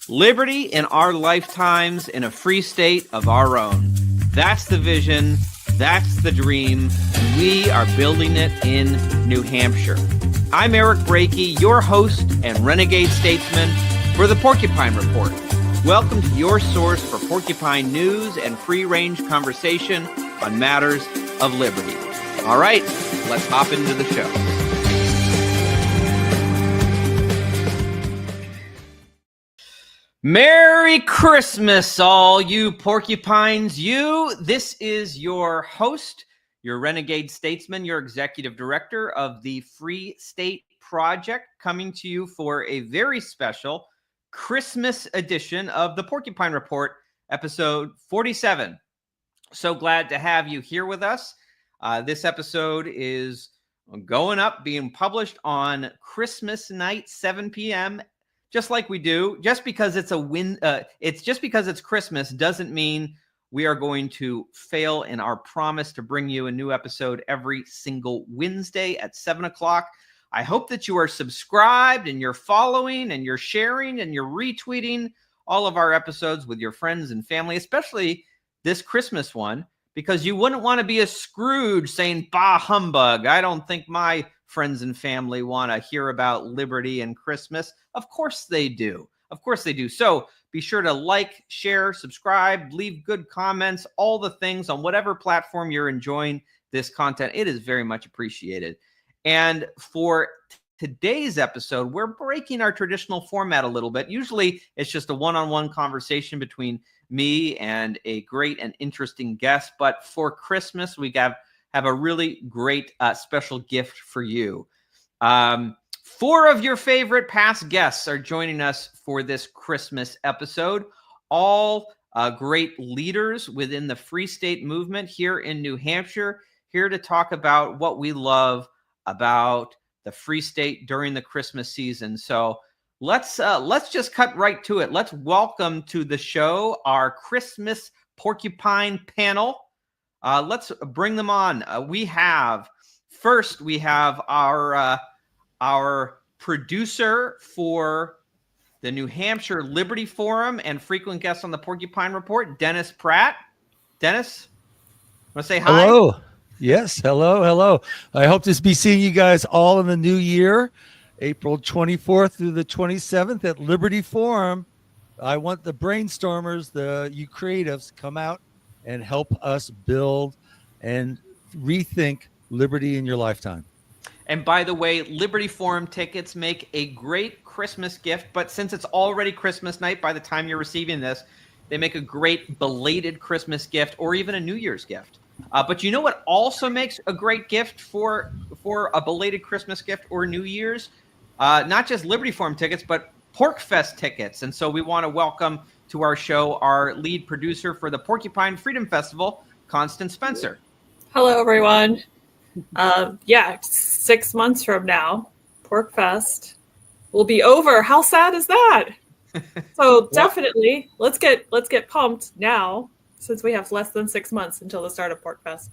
Liberty in our lifetimes in a free state of our own. That's the vision. That's the dream. And we are building it in New Hampshire. I'm Eric Brakey, your host and renegade statesman for the Porcupine Report. Welcome to your source for porcupine news and free-range conversation on matters of liberty. All right, let's hop into the show. Merry Christmas, all you porcupines. This is your host, your renegade statesman, your executive director of the Free State Project, coming to you for a very special Christmas edition of the Porcupine Report, episode 47. So glad to have you here with us. This episode is going up, being published on Christmas night, 7 p.m., just like we do. Just because it's just because it's Christmas doesn't mean we are going to fail in our promise to bring you a new episode every single Wednesday at 7 o'clock. I hope that you are subscribed and you're following and you're sharing and you're retweeting all of our episodes with your friends and family, especially this Christmas one, because you wouldn't want to be a Scrooge saying, bah humbug. I don't think my friends and family want to hear about liberty and Christmas. Of course they do. Of course they do. So be sure to like, share, subscribe, leave good comments, all the things on whatever platform you're enjoying this content. It is very much appreciated. And for today's episode, we're breaking our traditional format a little bit. Usually it's just a one-on-one conversation between me and a great and interesting guest. But for Christmas, we have a really great special gift for you. 4 of your favorite past guests are joining us for this Christmas episode. All great leaders within the Free State movement here in New Hampshire, here to talk about what we love about the Free State during the Christmas season. So let's just cut right to it. Let's welcome to the show our Christmas Porcupine panel. Let's bring them on. We have our producer for the New Hampshire Liberty Forum and frequent guest on the Porcupine Report, Dennis Pratt. Dennis, want to say hi? Hello. Yes. Hello. I hope to be seeing you guys all in the new year, April 24th through the 27th at Liberty Forum. I want the brainstormers, you creatives, come out and help us build and rethink liberty in your lifetime. And by the way, Liberty Forum tickets make a great Christmas gift, but since it's already Christmas night by the time you're receiving this, they make a great belated Christmas gift or even a New Year's gift. But you know what also makes a great gift for a belated Christmas gift or New Year's? Not just Liberty Forum tickets, but PorcFest tickets. And so we want to welcome to our show our lead producer for the Porcupine Freedom Festival, Constance Spencer. Hello, everyone. 6 months from now, PorcFest will be over. How sad is that? So definitely, let's get pumped now, since we have less than 6 months until the start of PorcFest.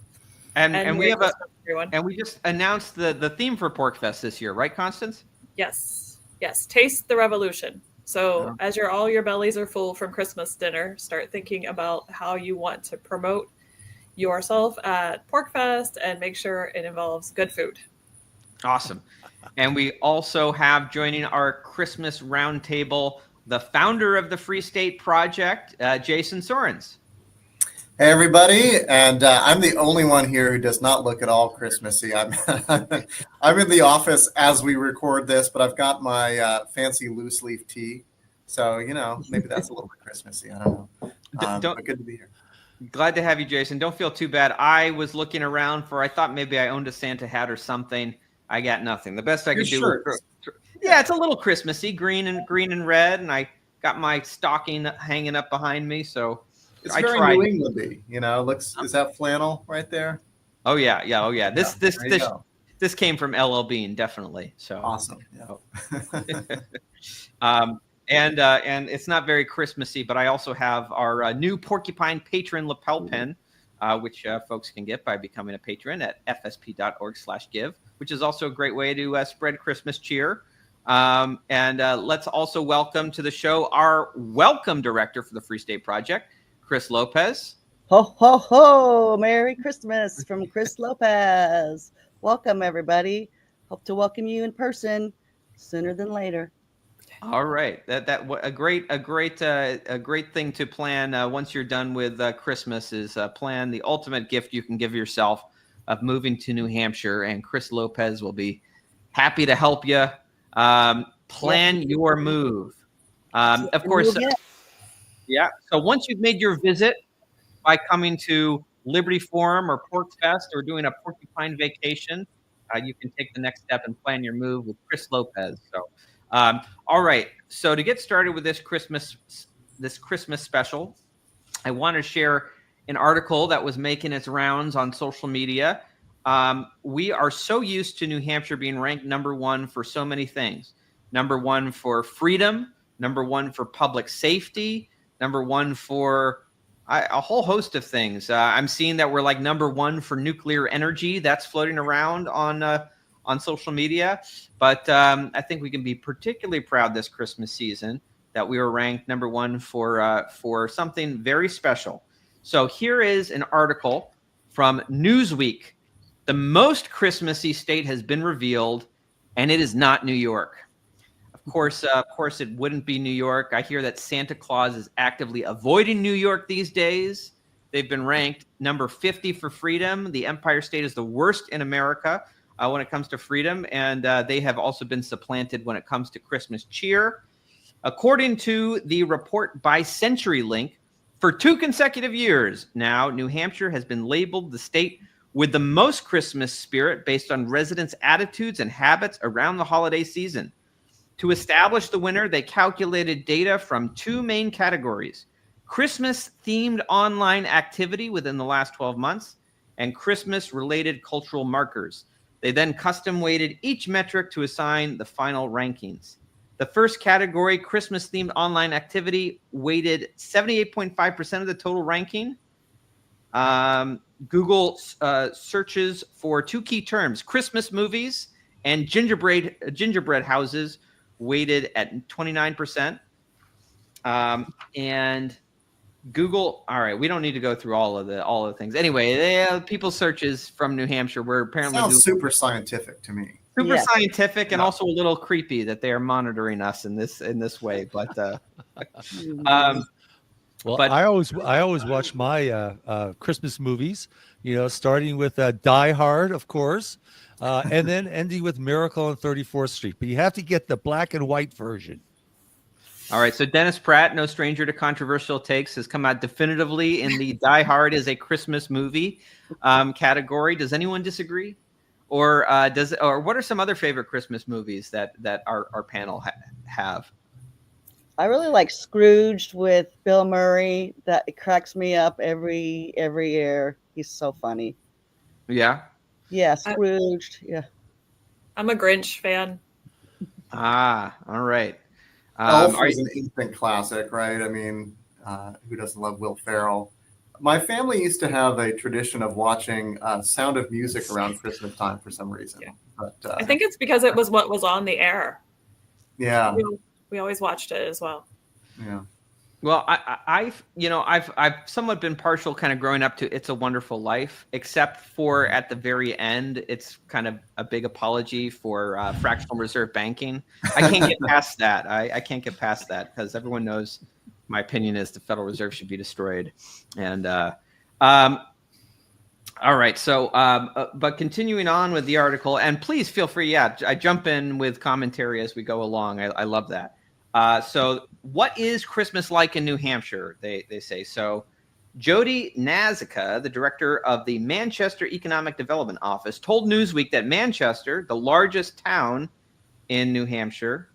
And we have we just announced the theme for PorcFest this year, right, Constance? Yes. Taste the revolution. So as all your bellies are full from Christmas dinner, start thinking about how you want to promote yourself at PorcFest and make sure it involves good food. Awesome. And we also have joining our Christmas roundtable the founder of the Free State Project, Jason Sorens. Hey, everybody. And I'm the only one here who does not look at all Christmassy. I'm in the office as we record this, but I've got my fancy loose leaf tea. So, maybe that's a little bit Christmassy. I don't know. But good to be here. Glad to have you, Jason. Don't feel too bad. I was looking around I thought maybe I owned a Santa hat or something. I got nothing. The best I could do was, it's a little Christmassy, green and red, and I got my stocking hanging up behind me. So it's very New Englandy, is that flannel right there? Oh yeah. This came from LL Bean, definitely. So awesome. Yeah. And it's not very Christmassy, but I also have our new Porcupine Patron lapel pin, which folks can get by becoming a patron at fsp.org/give, which is also a great way to spread Christmas cheer. And let's also welcome to the show our welcome director for the Free State Project, Chris Lopez. Ho, ho, ho. Merry Christmas from Chris Lopez. Welcome, everybody. Hope to welcome you in person sooner than later. All right, a great thing to plan once you're done with Christmas is plan the ultimate gift you can give yourself of moving to New Hampshire, and Chris Lopez will be happy to help you plan your move. Of course, yeah. So once you've made your visit by coming to Liberty Forum or Pork Fest or doing a porcupine vacation, you can take the next step and plan your move with Chris Lopez. So. All right. So to get started with this Christmas special, I want to share an article that was making its rounds on social media. We are so used to New Hampshire being ranked #1 for so many things. #1 for freedom, #1 for public safety, #1 for a whole host of things. I'm seeing that we're like #1 for nuclear energy. That's floating around on social media, but I think we can be particularly proud this Christmas season that we were ranked #1 for something very special. So here is an article from Newsweek. The most Christmassy state has been revealed, and it is not New York. Of course, it wouldn't be New York. I hear that Santa Claus is actively avoiding New York these days. They've been ranked number 50 for freedom. The Empire State is the worst in America when it comes to freedom, and they have also been supplanted when it comes to Christmas cheer. According to the report by CenturyLink, for 2 consecutive years now, New Hampshire has been labeled the state with the most Christmas spirit based on residents' attitudes and habits around the holiday season. To establish the winner, they calculated data from 2 main categories: Christmas-themed online activity within the last 12 months and Christmas-related cultural markers. They then custom-weighted each metric to assign the final rankings. The first category, Christmas-themed online activity, weighted 78.5% of the total ranking. Google searches for 2 key terms, Christmas movies and gingerbread houses, weighted at 29%. And Google, all right, we don't need to go through all of the things. Anyway, people's searches from New Hampshire were apparently sounds super scientific to me. Super scientific, and also a little creepy that they are monitoring us in this way. But I always watch my Christmas movies. Starting with Die Hard, of course, and then ending with Miracle on 34th Street. But you have to get the black and white version. All right, so Dennis Pratt, no stranger to controversial takes, has come out definitively in the Die Hard is a Christmas movie category. Does anyone disagree? Or what are some other favorite Christmas movies that our panel have? I really like Scrooged with Bill Murray. That it cracks me up every year. He's so funny. Yeah. Yeah, Scrooged. Yeah. I'm a Grinch fan. All right. Elf is an instant classic, right? I mean, who doesn't love Will Ferrell? My family used to have a tradition of watching Sound of Music around Christmas time for some reason. Yeah. But I think it's because it was what was on the air. Yeah. We always watched it as well. Yeah. Well, I've somewhat been partial kind of growing up to It's a Wonderful Life, except for at the very end, it's kind of a big apology for fractional reserve banking. I can't get past that. I can't get past that because everyone knows my opinion is the Federal Reserve should be destroyed. And all right. So, but continuing on with the article, and please feel free. Yeah, I jump in with commentary as we go along. I love that. So what is Christmas like in New Hampshire? They say. So Jody Nazica, the director of the Manchester Economic Development Office, told Newsweek that Manchester, the largest town in New Hampshire,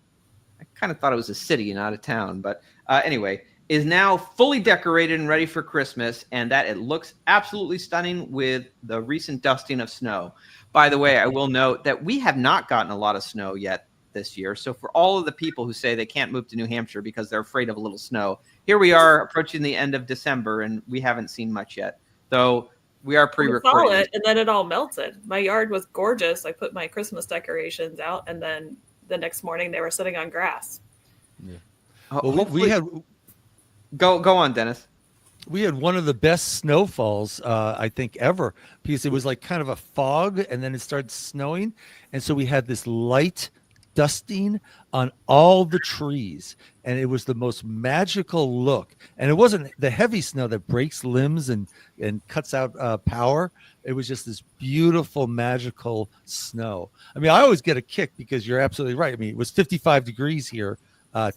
I kind of thought it was a city, not a town, but anyway, is now fully decorated and ready for Christmas, and that it looks absolutely stunning with the recent dusting of snow. By the way, I will note that we have not gotten a lot of snow yet this year. So for all of the people who say they can't move to New Hampshire because they're afraid of a little snow, here we are approaching the end of December and we haven't seen much yet. Though we are pre-recording. We saw it and then it all melted. My yard was gorgeous. I put my Christmas decorations out and then the next morning they were sitting on grass. Well, Hopefully, we had go on, Dennis. we had one of the best snowfalls I think ever, because it was like kind of a fog and then it started snowing, and so we had this light dusting on all the trees, and it was the most magical look. And it wasn't the heavy snow that breaks limbs and cuts out power. It was just this beautiful magical snow. I mean, I always get a kick because you're absolutely right. I mean, it was 55 degrees here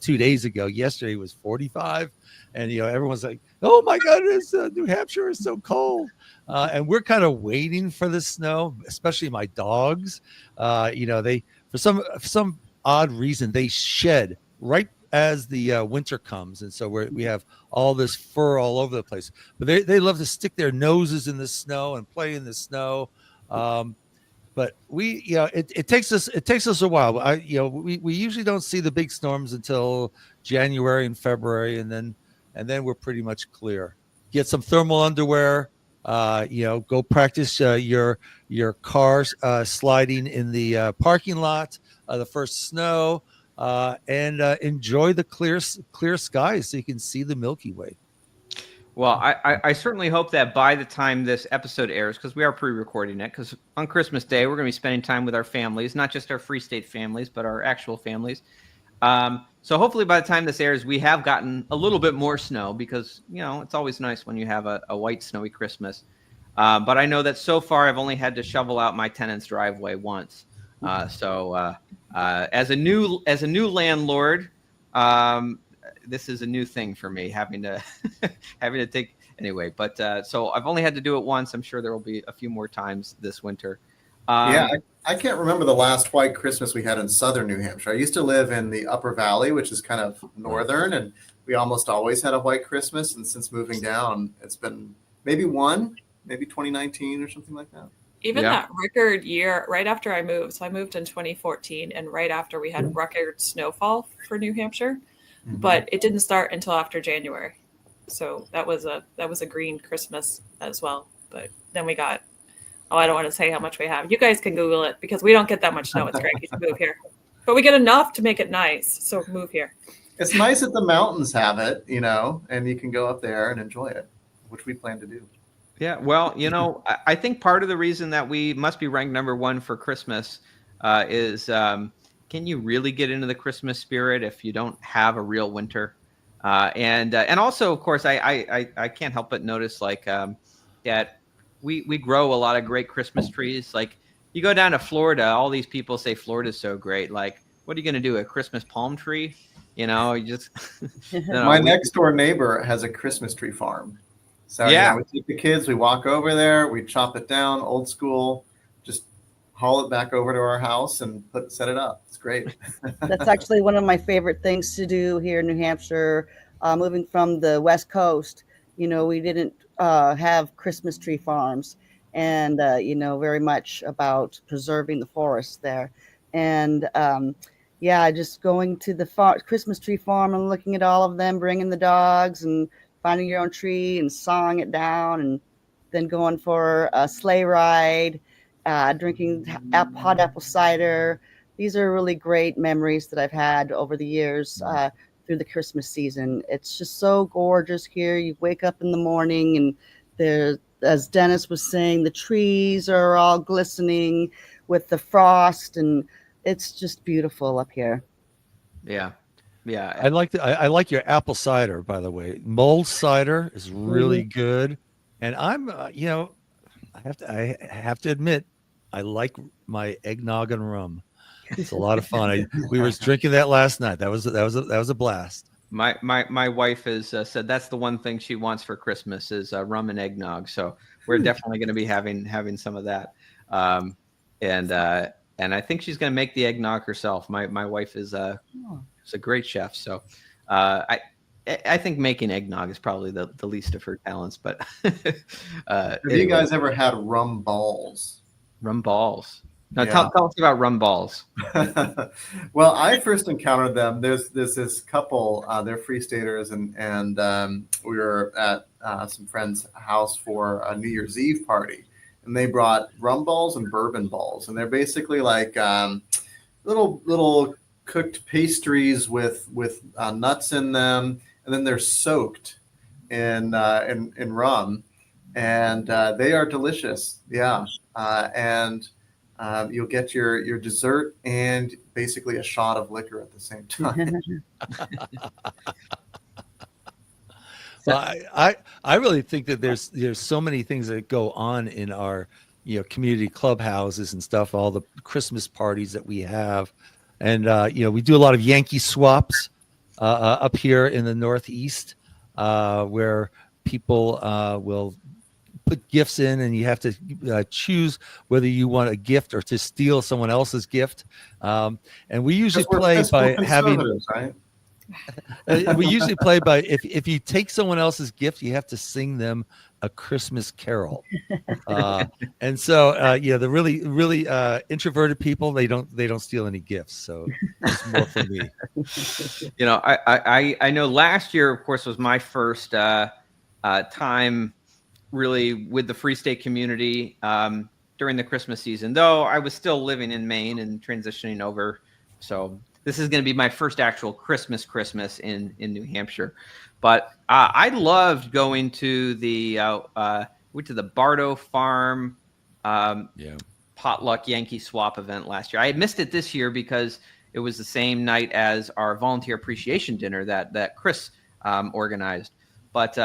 2 days ago. Yesterday was 45, and everyone's like, oh my goodness, New Hampshire is so cold. And we're kind of waiting for the snow, especially my dogs. They, for some odd reason, they shed right as the winter comes, and so we have all this fur all over the place. But they love to stick their noses in the snow and play in the snow. But it takes us a while. We usually don't see the big storms until January and February, and then we're pretty much clear. Get some thermal underwear. Go practice your cars sliding in the parking lot, the first snow, and enjoy the clear skies so you can see the Milky Way. Well, I certainly hope that by the time this episode airs, because we are pre-recording it, because on Christmas Day, we're going to be spending time with our families, not just our Free State families, but our actual families. So hopefully by the time this airs, we have gotten a little bit more snow, because, it's always nice when you have a white, snowy Christmas. But I know that so far I've only had to shovel out my tenant's driveway once. So as a new landlord, this is a new thing for me, having to take anyway. But so I've only had to do it once. I'm sure there will be a few more times this winter. I can't remember the last white Christmas we had in southern New Hampshire. I used to live in the Upper Valley, which is kind of northern, and we almost always had a white Christmas. And since moving down, it's been maybe 2019 or something like that. Even that record year, right after I moved. So I moved in 2014, and right after we had record snowfall for New Hampshire. Mm-hmm. But it didn't start until after January. So that was a green Christmas as well. But then we got, I don't want to say how much we have. You guys can Google it, because we don't get that much snow. It's great. You should move here. But we get enough to make it nice. So move here. It's nice that the mountains have it, and you can go up there and enjoy it, which we plan to do. Yeah, well, I think part of the reason that we must be ranked number one for Christmas is can you really get into the Christmas spirit if you don't have a real winter? And also, of course, I can't help but notice that we grow a lot of great Christmas trees. Like, you go down to Florida, all these people say Florida's so great. Like, what are you going to do? A Christmas palm tree? You just my next door neighbor has a Christmas tree farm. So we take the kids, we walk over there, we chop it down, old school, just haul it back over to our house and set it up. It's great. That's actually one of my favorite things to do here in New Hampshire. Moving from the West Coast, we didn't have Christmas tree farms, and very much about preserving the forest there. And just going to the Christmas tree farm and looking at all of them, bringing the dogs and finding your own tree and sawing it down, and then going for a sleigh ride, drinking hot apple cider. These are really great memories that I've had over the years through the Christmas season. It's just so gorgeous here. You wake up in the morning, and there's, as Dennis was saying, the trees are all glistening with the frost, and it's just beautiful up here. Yeah. Yeah, I like your apple cider, by the way. Mulled cider is really good, and I'm I have to admit, I like my eggnog and rum. It's a lot of fun. We were drinking that last night. That was a blast. My wife has said that's the one thing she wants for Christmas is rum and eggnog. So we're definitely going to be having some of that, and I think she's going to make the eggnog herself. My wife is a great chef, so I think making eggnog is probably the least of her talents. But have you guys ever had rum balls? Rum balls? No, tell us about rum balls. Well, I first encountered them. There's this couple. They're Free Staters, and we were at some friend's house for a New Year's Eve party, and they brought rum balls and bourbon balls, and they're basically like little cooked pastries with nuts in them, and then they're soaked in rum, and they are delicious. Yeah, and you'll get your dessert and basically a shot of liquor at the same time. Well, I really think that there's so many things that go on in our community clubhouses and stuff, all the Christmas parties that we have, and we do a lot of Yankee swaps up here in the Northeast, where people will put gifts in, and you have to choose whether you want a gift or to steal someone else's gift. And we usually play by having. Right? We usually play by if you take someone else's gift, you have to sing them a Christmas carol. And so the really introverted people, they don't steal any gifts. So it's more for me. I know last year, of course, was my first time really with the Free State community during the Christmas season, though I was still living in Maine and transitioning over. So this is going to be my first actual Christmas in New Hampshire. But I loved going to the Bardo Farm potluck Yankee swap event last year. I missed it this year because it was the same night as our volunteer appreciation dinner that Chris organized. But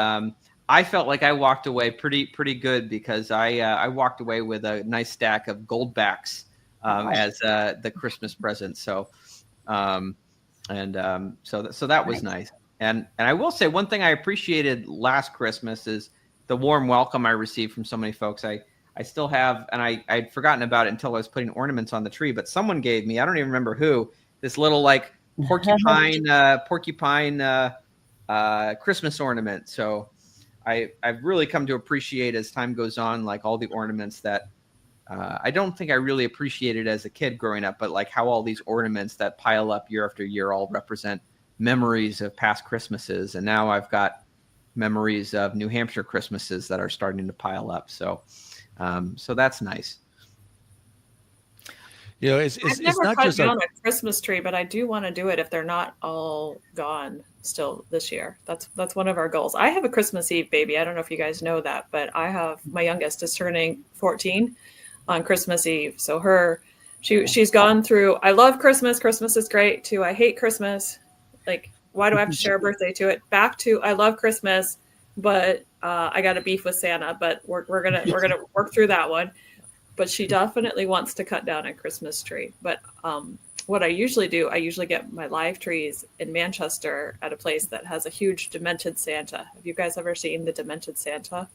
I felt like I walked away pretty good because I walked away with a nice stack of goldbacks as the Christmas present. So that was nice. And I will say one thing I appreciated last Christmas is the warm welcome I received from so many folks. I still have, and I'd forgotten about it until I was putting ornaments on the tree, but someone gave me, I don't even remember who, this little like porcupine Christmas ornament. So I've really come to appreciate as time goes on, like all the ornaments that I don't think I really appreciated as a kid growing up, but like how all these ornaments that pile up year after year all represent memories of past Christmases. And now I've got memories of New Hampshire Christmases that are starting to pile up. So that's nice. I've never cut down a Christmas tree, but I do want to do it if they're not all gone still this year. That's one of our goals. I have a Christmas Eve baby. I don't know if you guys know that, but I have, my youngest is turning 14 on Christmas Eve. So she's gone through, I love Christmas. Christmas is great too. I hate Christmas. Like, why do I have to share a birthday to it? Back to, I love Christmas, but I got a beef with Santa, but we're gonna work through that one. But she definitely wants to cut down a Christmas tree. But what I usually do, I usually get my live trees in Manchester at a place that has a huge demented Santa. Have you guys ever seen the demented Santa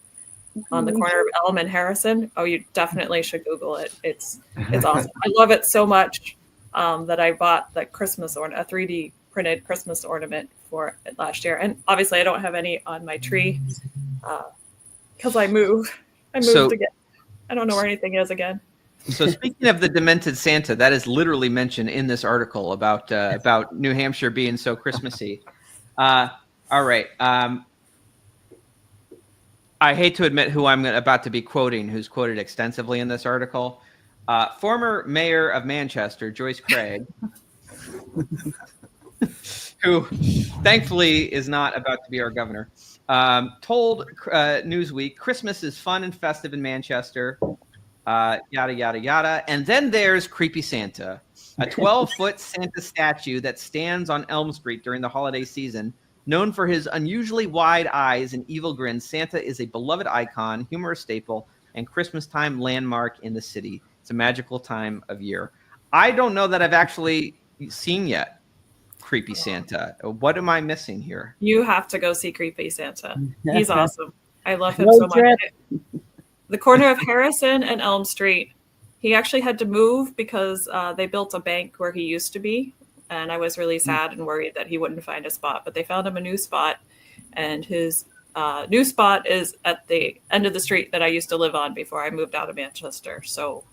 on the corner of Elm and Harrison? Oh, you definitely should Google it. It's awesome. I love it so much that I bought the Christmas or a 3D printed Christmas ornament for it last year. And obviously I don't have any on my tree because I moved again. I don't know where anything is again. So speaking of the demented Santa, that is literally mentioned in this article about New Hampshire being so Christmassy. All right. I hate to admit who I'm about to be quoting, who's quoted extensively in this article. Former mayor of Manchester, Joyce Craig, who thankfully is not about to be our governor, told Newsweek, Christmas is fun and festive in Manchester, yada, yada, yada. And then there's Creepy Santa, a 12-foot Santa statue that stands on Elm Street during the holiday season. Known for his unusually wide eyes and evil grin, Santa is a beloved icon, humorous staple, and Christmas time landmark in the city. It's a magical time of year. I don't know that I've actually seen yet Creepy Santa. What am I missing here? You have to go see Creepy Santa. He's awesome. I love him so much. The corner of Harrison and Elm Street. He actually had to move because they built a bank where he used to be. And I was really sad and worried that he wouldn't find a spot. But they found him a new spot. And his new spot is at the end of the street that I used to live on before I moved out of Manchester. So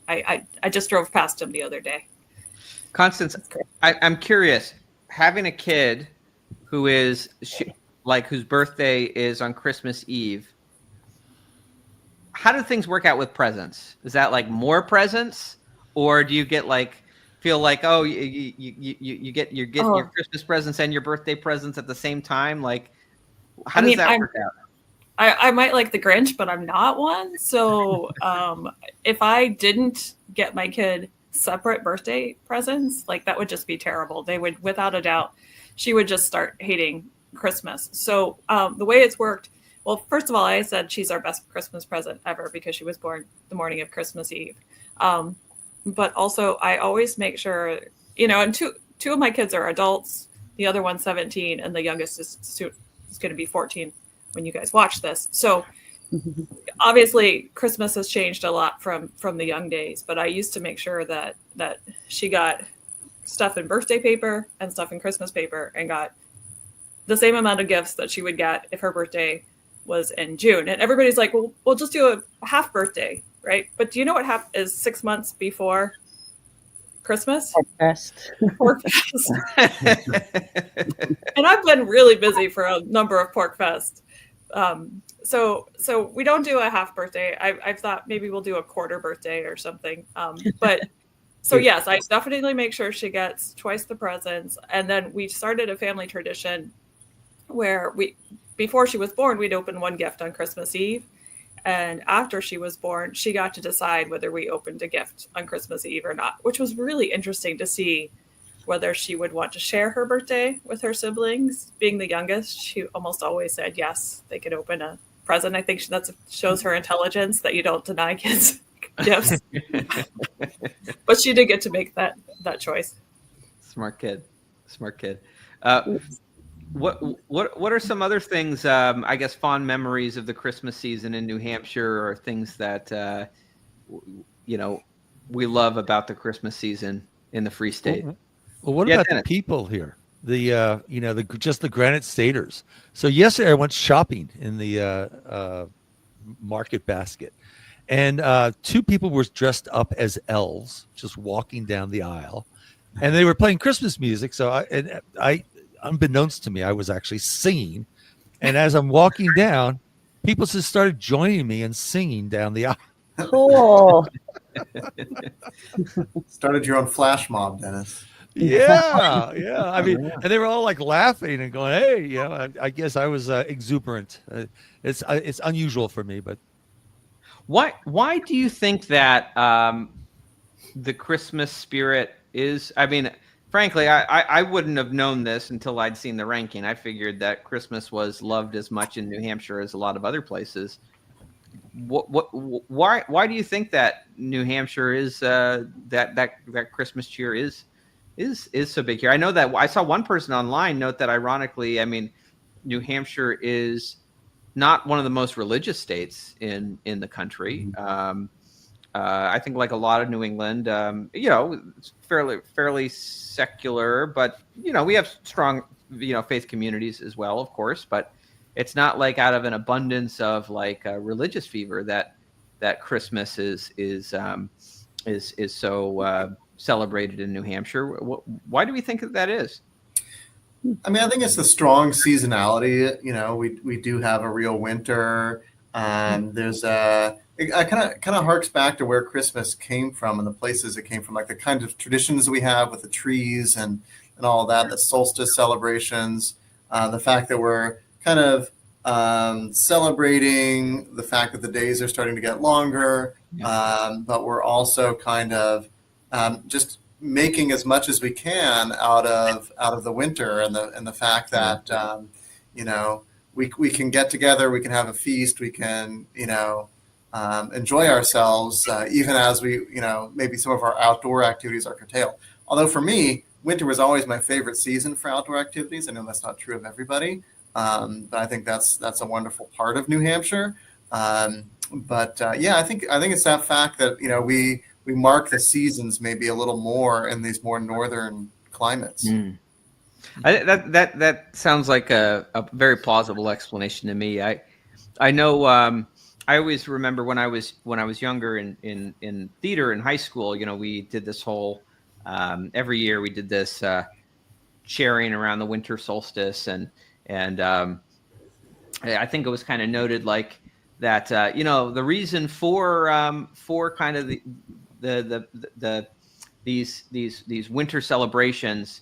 I just drove past him the other day. Constance, I'm curious, having a kid who is whose birthday is on Christmas Eve, how do things work out with presents? Is that like more presents, or do you get like feel like, oh, you get Oh. your Christmas presents and your birthday presents at the same time? Like, how I does mean, that work out? I might like the Grinch, but I'm not one. So if I didn't get my kid separate birthday presents, like that would just be terrible. They would, without a doubt, she would just start hating Christmas. So the way it's worked, well, first of all, I said she's our best Christmas present ever because she was born the morning of Christmas Eve. But also, I always make sure, and two of my kids are adults. The other one's 17, and the youngest is going to be 14 when you guys watch this. So obviously Christmas has changed a lot from the young days, but I used to make sure that she got stuff in birthday paper and stuff in Christmas paper and got the same amount of gifts that she would get if her birthday was in June. And everybody's like, well, we'll just do a half birthday, right? But do you know what is 6 months before Christmas? Porkfest. And I've been really busy for a number of Porkfest. So we don't do a half birthday. I've thought maybe we'll do a quarter birthday or something. But so yes, I definitely make sure she gets twice the presents. And then we started a family tradition where before she was born, we'd open one gift on Christmas Eve. And after she was born, she got to decide whether we opened a gift on Christmas Eve or not, which was really interesting to see whether she would want to share her birthday with her siblings. Being the youngest, she almost always said yes, they could open a present. I think that shows her intelligence that you don't deny kids gifts. But she did get to make that choice. Smart kid. What are some other things, I guess, fond memories of the Christmas season in New Hampshire, or things that, we love about the Christmas season in the Free State? Well, what about the people here? Just the Granite Staters. So yesterday I went shopping in the market basket, and two people were dressed up as elves, just walking down the aisle, and they were playing Christmas music. So I unbeknownst to me, I was actually singing, and as I'm walking down, people just started joining me and singing down the aisle. Cool. Started your own flash mob, Dennis. Yeah. I mean, and they were all like laughing and going, "Hey, I guess I was exuberant." It's unusual for me, but why do you think that the Christmas spirit is? I mean, frankly, I wouldn't have known this until I'd seen the ranking. I figured that Christmas was loved as much in New Hampshire as a lot of other places. Why do you think that New Hampshire is that Christmas cheer is so big here? I know that I saw one person online note that, ironically, I mean, New Hampshire is not one of the most religious states in the country. I think, like a lot of New England, it's fairly secular, but we have strong faith communities as well, of course, but it's not like out of an abundance of like religious fever that Christmas is so celebrated in New Hampshire. Why do we think that is? I mean, I think it's the strong seasonality. We do have a real winter. There's it kind of harks back to where Christmas came from and the places it came from, like the kind of traditions we have with the trees and all that, the solstice celebrations, the fact that we're kind of celebrating the fact that the days are starting to get longer, but we're also kind of just making as much as we can out of the winter and the fact that we can get together, we can have a feast, we can enjoy ourselves even as we maybe some of our outdoor activities are curtailed. Although for me, winter was always my favorite season for outdoor activities. I know that's not true of everybody, but I think that's a wonderful part of New Hampshire. I think it's that fact that we mark the seasons maybe a little more in these more northern climates. That sounds like a very plausible explanation to me. I know. I always remember when I was younger in theater in high school. We did this whole every year we did this sharing around the winter solstice, and I think it was kind of noted like that. The reason for kind of the these winter celebrations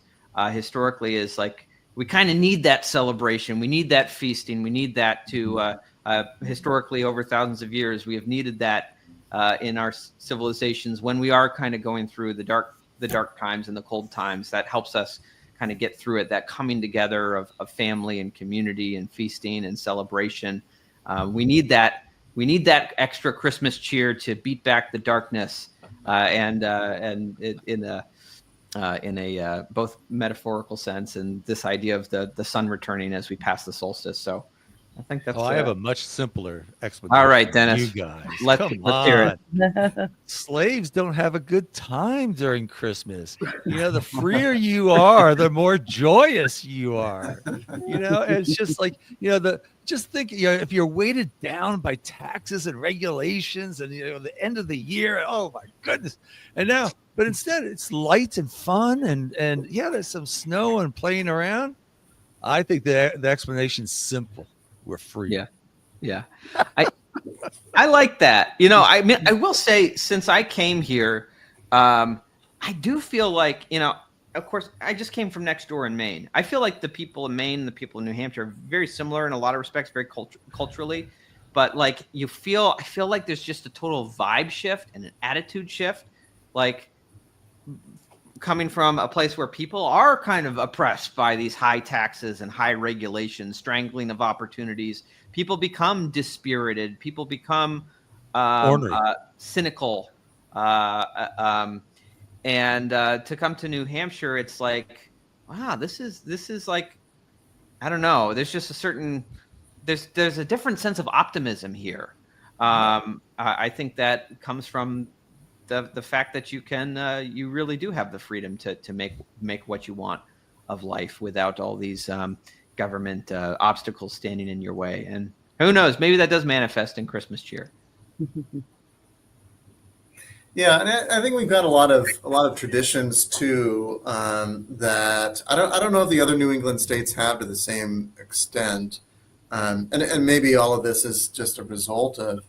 historically is like, we kind of need that celebration. We need that feasting. We need that to historically over thousands of years, we have needed that in our civilizations when we are kind of going through the dark times and the cold times. That helps us kind of get through it, that coming together of family and community and feasting and celebration. We need that extra Christmas cheer to beat back the darkness and in a both metaphorical sense and this idea of the sun returning as we pass the solstice. So I think that's. I have a much simpler explanation. All right, Dennis. You guys, let's hear it. Slaves don't have a good time during Christmas. The freer you are, the more joyous you are. It's just like, just think, if you're weighted down by taxes and regulations and, the end of the year, oh my goodness. But instead it's light and fun and there's some snow and playing around. I think the explanation's simple. We're free. Yeah. I like that. I mean, I will say, since I came here, I do feel like, of course, I just came from next door in Maine. I feel like the people in Maine and the people in New Hampshire are very similar in a lot of respects, very culturally. But like, I feel like there's just a total vibe shift and an attitude shift. Like, coming from a place where people are kind of oppressed by these high taxes and high regulations, strangling of opportunities, people become dispirited, people become cynical. And to come to New Hampshire, it's like, wow, this is like, I don't know. There's just there's a different sense of optimism here. I think that comes from the fact that you really do have the freedom to make what you want of life without all these government obstacles standing in your way. And who knows, maybe that does manifest in Christmas cheer. Yeah, and I think we've got a lot of traditions too that I don't know if the other New England states have to the same extent, and maybe all of this is just a result of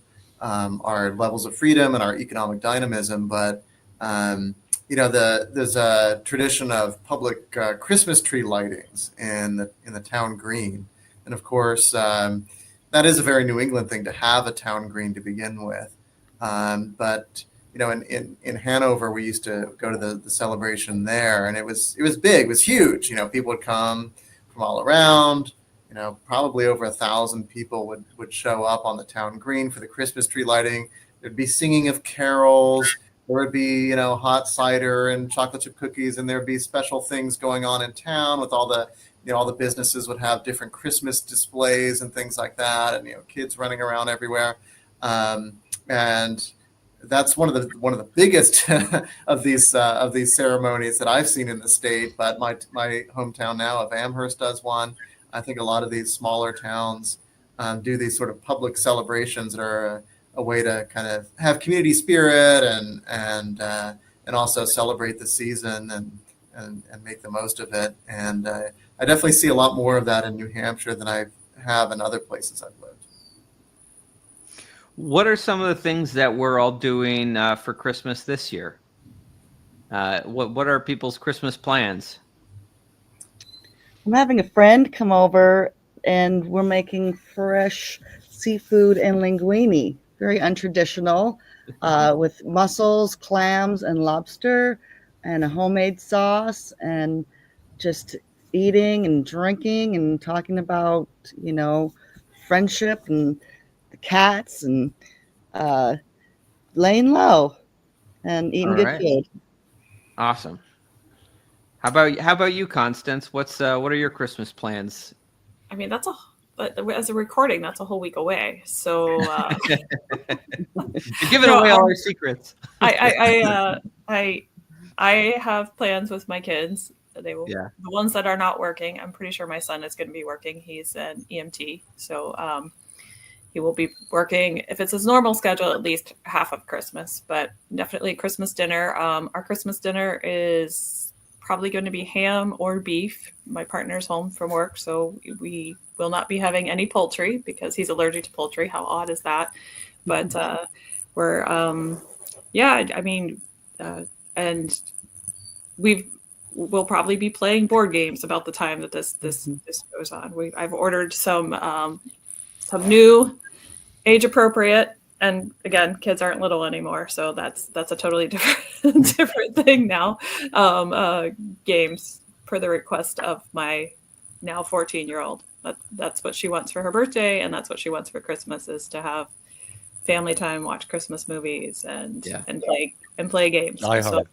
our levels of freedom and our economic dynamism. But there's a tradition of public Christmas tree lightings in the town green, and of course that is a very New England thing to have a town green to begin with. But in Hanover, we used to go to the celebration there, and it was big, it was huge. People would come from all around. Probably over 1,000 people would show up on the town green for the Christmas tree lighting. There'd be singing of carols. There would be, hot cider and chocolate chip cookies, and there'd be special things going on in town with all the businesses would have different Christmas displays and things like that, and kids running around everywhere. And that's one of the biggest of these ceremonies that I've seen in the state. But my hometown now of Amherst does one. I think a lot of these smaller towns do these sort of public celebrations that are a way to kind of have community spirit and also celebrate the season and make the most of it. And I definitely see a lot more of that in New Hampshire than I have in other places I've lived. What are some of the things that we're all doing for Christmas this year? What are people's Christmas plans? I'm having a friend come over, and we're making fresh seafood and linguine, very untraditional, with mussels, clams, and lobster, and a homemade sauce, and just eating and drinking and talking about, friendship and the cats and laying low and eating good food. Awesome. How about you, Constance? What are your Christmas plans? I mean, as a recording, that's a whole week away. So you're giving away all our secrets. I have plans with my kids. They will, the ones that are not working. I'm pretty sure my son is going to be working. He's an EMT, so he will be working, if it's his normal schedule, at least half of Christmas. But definitely Christmas dinner. Our Christmas dinner is probably going to be ham or beef. My partner's home from work, so we will not be having any poultry because he's allergic to poultry. How odd is that? But we're and we'll probably be playing board games about the time that this goes on. I've ordered some new age appropriate, and again, kids aren't little anymore, so that's a totally different thing now. Games per the request of my now 14-year-old. That's what she wants for her birthday, and that's what she wants for Christmas, is to have family time, watch Christmas movies, and play games. So,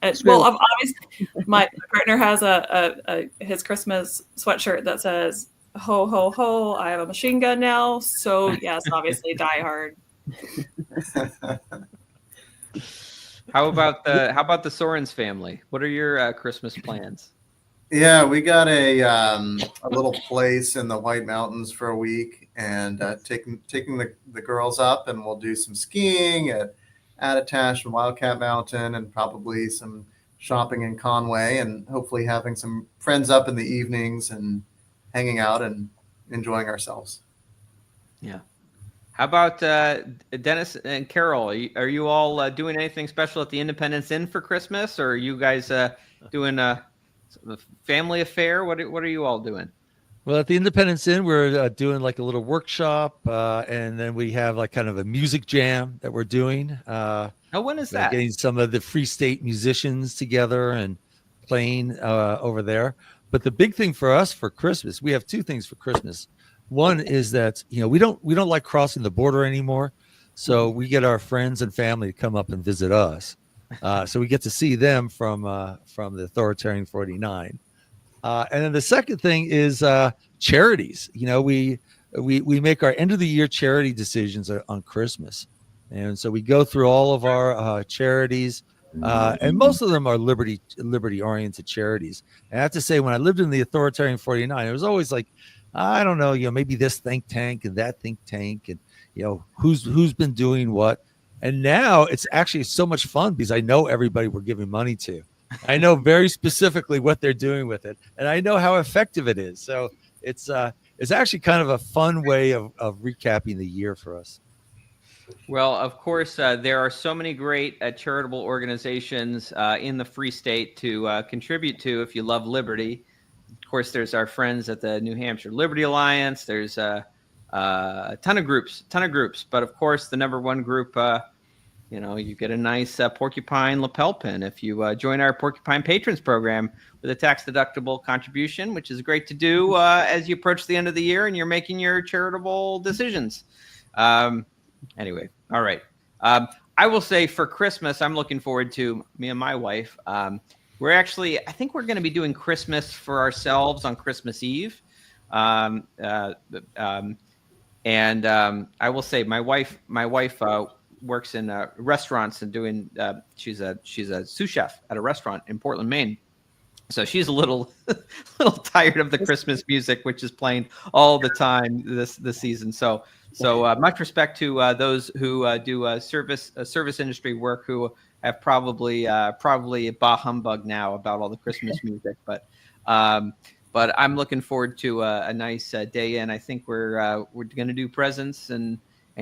obviously, my partner has his Christmas sweatshirt that says "Ho ho ho! I have a machine gun now." So yes, obviously, Die Hard. How about the Sorens family? What are your Christmas plans? Yeah, we got a little place in the White Mountains for a week, and taking the girls up, and we'll do some skiing at Attitash and Wildcat Mountain, and probably some shopping in Conway, and hopefully having some friends up in the evenings and hanging out and enjoying ourselves. Yeah. How about Dennis and Carol? Are you all doing anything special at the Independence Inn for Christmas, or are you guys doing a family affair? What are you all doing? Well, at the Independence Inn, we're doing like a little workshop, and then we have like kind of a music jam that we're doing. When is that? Getting some of the Free State musicians together and playing over there. But the big thing for us for Christmas, we have two things for Christmas. One is that, we don't like crossing the border anymore, so we get our friends and family to come up and visit us. So we get to see them from the Authoritarian 49. And then the second thing is charities. We make our end of the year charity decisions on Christmas, and so we go through all of our charities, and most of them are liberty oriented charities. And I have to say, when I lived in the Authoritarian 49, it was always like, I don't know, maybe this think tank and that think tank, and who's been doing what. And now it's actually so much fun because I know everybody we're giving money to. I know very specifically what they're doing with it, and I know how effective it is. So it's actually kind of a fun way of recapping the year for us. Well, of course, there are so many great charitable organizations in the Free State to contribute to if you love liberty. Of course, there's our friends at the New Hampshire Liberty Alliance. There's a ton of groups. But of course, the number one group, you get a nice Porcupine lapel pin if you join our Porcupine Patrons program with a tax-deductible contribution, which is great to do as you approach the end of the year and you're making your charitable decisions. Anyway, all right. I will say for Christmas, I'm looking forward to, me and my wife, I think we're going to be doing Christmas for ourselves on Christmas Eve. And I will say my wife works in restaurants and doing she's a sous chef at a restaurant in Portland, Maine. So she's a little tired of the Christmas music, which is playing all the time this season. So much respect to those who do service industry work, who have probably bah humbug now about all the Christmas music. But I'm looking forward to a nice day in. I think we're going to do presents and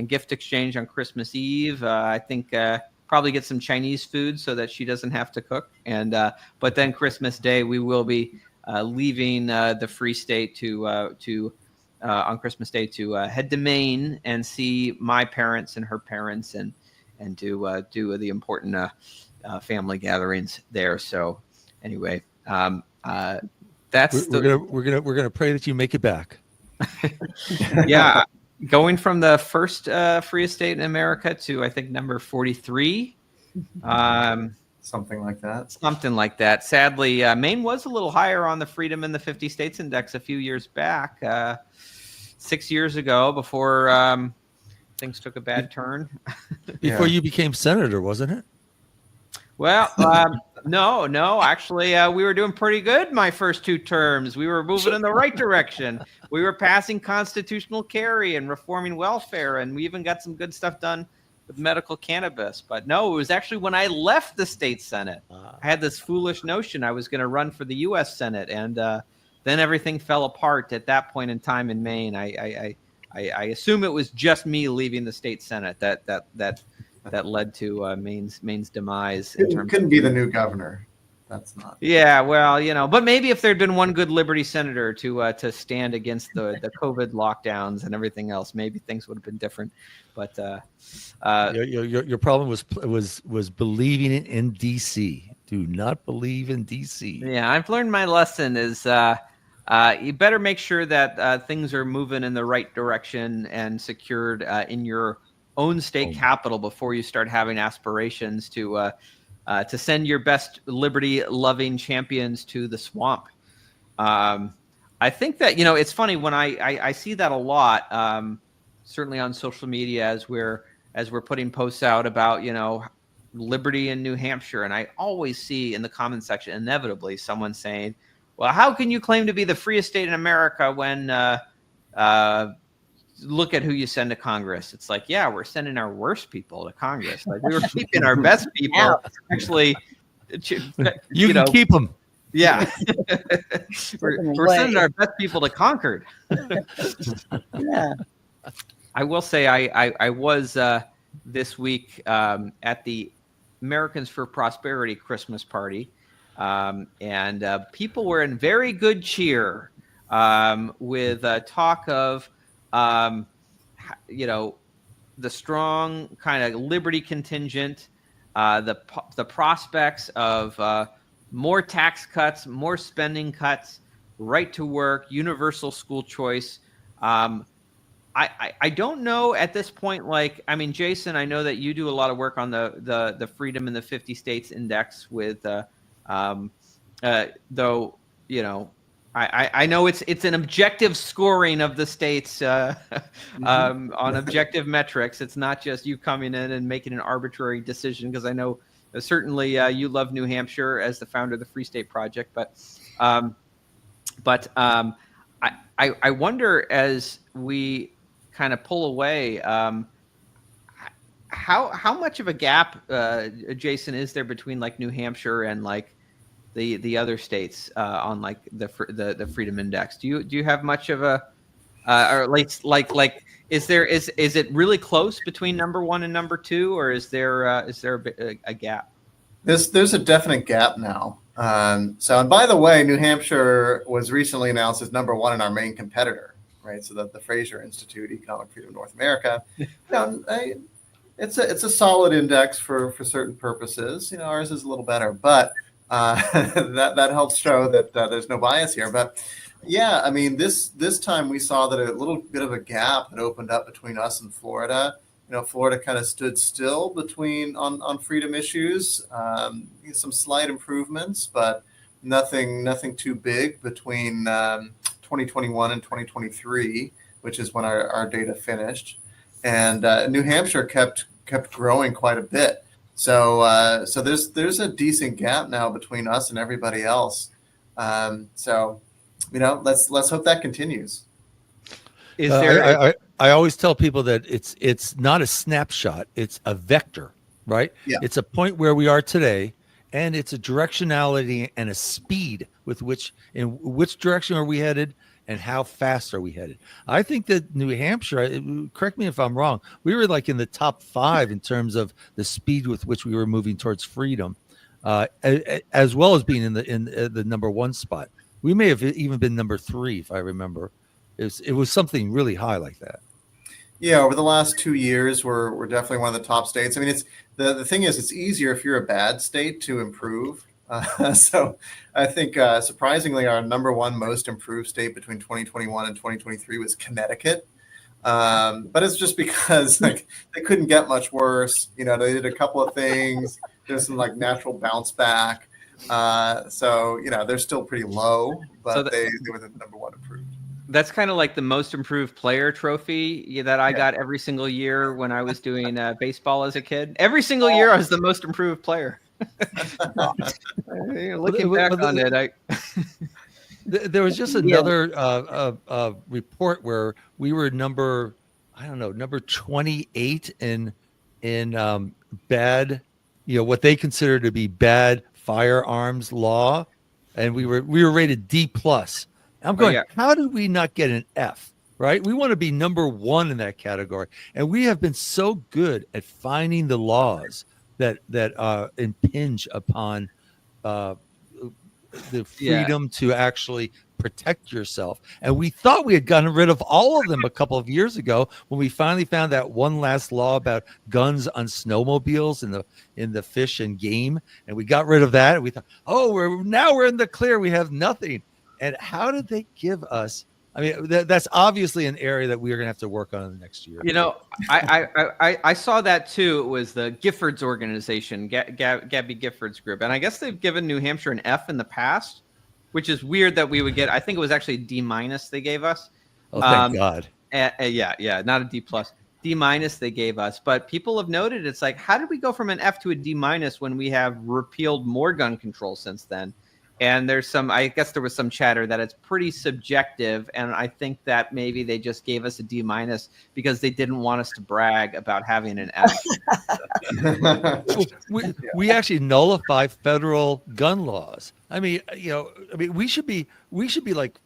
gift exchange on Christmas Eve. I think probably get some Chinese food so that she doesn't have to cook. And but then Christmas Day we will be leaving the Free State to on Christmas Day to head to Maine and see my parents and her parents and do the important family gatherings there. So anyway, that's we're gonna pray that you make it back. Yeah. Going from the first freest state in America to, I think, number 43. Something like that. Something like that. Sadly, Maine was a little higher on the Freedom in the 50 States Index a few years back, 6 years ago, before things took a bad turn. Before you became senator, wasn't it? Well, no. Actually, we were doing pretty good my first two terms. We were moving in the right direction. We were passing constitutional carry and reforming welfare, and we even got some good stuff done with medical cannabis. But no, it was actually when I left the state Senate. I had this foolish notion I was going to run for the U.S. Senate, and then everything fell apart at that point in time in Maine. I assume it was just me leaving the state Senate that led to Maine's demise. Couldn't be the new governor. That's not. Yeah, well, but maybe if there'd been one good Liberty senator to stand against the COVID lockdowns and everything else, maybe things would have been different. But your problem was believing it in DC. Do not believe in DC. yeah, I've learned my lesson is you better make sure that things are moving in the right direction and secured in your own state capital before you start having aspirations to send your best liberty-loving champions to the swamp. I think that it's funny when I see that a lot. Certainly on social media as we're putting posts out about liberty in New Hampshire, and I always see in the comment section inevitably someone saying, "Well, how can you claim to be the freest state in America when look at who you send to Congress?" It's like, yeah, we're sending our worst people to Congress. Like we were keeping our best people. Actually, you can keep them. Yeah, we're sending our best people to Concord. Yeah. I will say I was this week at the Americans for Prosperity Christmas party, and people were in very good cheer with talk of the strong kind of liberty contingent, the prospects of more tax cuts, more spending cuts, right to work, universal school choice. I don't know at this point. Jason, I know that you do a lot of work on the Freedom in the 50 States Index with, though, I know it's an objective scoring of the states on objective metrics. It's not just you coming in and making an arbitrary decision, because I know certainly you love New Hampshire as the founder of the Free State Project, but I wonder, as we kind of pull away, how much of a gap, Jason, is there between New Hampshire and the other states on the Freedom Index? Do you have much of a or is it really close between number one and number two, or is there a gap? There's a definite gap now. And by the way, New Hampshire was recently announced as number one in our main competitor, right? So that the Fraser Institute, Economic Freedom of North America, it's a solid index for certain purposes. Ours is a little better, but that helps show that there's no bias here. But yeah, this time we saw that a little bit of a gap had opened up between us and Florida. Florida kind of stood still between on freedom issues. Some slight improvements, but nothing too big between 2021 and 2023, which is when our data finished. And New Hampshire kept growing quite a bit. So there's a decent gap now between us and everybody else. Let's hope that continues. Is there? I always tell people that it's not a snapshot; it's a vector, right? Yeah. It's a point where we are today, and it's a directionality and a speed with which direction are we headed, and how fast are we headed. I think that New Hampshire, correct me if I'm wrong, we were in the top 5 in terms of the speed with which we were moving towards freedom, as well as being in the number 1 spot. We may have even been number 3, if I remember. It was something really high like that. Yeah, over the last 2 years, we're definitely one of the top states. It's the thing is, it's easier if you're a bad state to improve. So I think surprisingly, our number 1 most improved state between 2021 and 2023 was Connecticut. But it's just because they couldn't get much worse. They did a couple of things. There's some natural bounce back. So they're still pretty low, but they were the number 1 improved. That's kind of like the most improved player trophy that I got every single year when I was doing baseball as a kid. Every single year I was the most improved player. Looking back on it, there was just another report where we were number 28 in bad, what they consider to be bad firearms law, and we were rated D+. I'm going, How do we not get an F, right? We want to be number 1 in that category. And we have been so good at finding the laws that impinge upon the freedom to actually protect yourself. And we thought we had gotten rid of all of them a couple of years ago when we finally found that one last law about guns on snowmobiles in the fish and game, and we got rid of that. And we thought, oh, we're in the clear. We have nothing. And how did they give us? I mean, that's obviously an area that we are going to have to work on in the next year. You know, I saw that too. It was the Giffords organization, Gabby Giffords group, and I guess they've given New Hampshire an F in the past, which is weird that we would get. I think it was actually D- they gave us. Oh, thank God. Yeah, not a D+. D- they gave us, but people have noted it's like, how did we go from an F to a D- when we have repealed more gun control since then? And I guess there was some chatter that it's pretty subjective. And I think that maybe they just gave us a D- because they didn't want us to brag about having an F. we actually nullify federal gun laws. I mean, we should be like,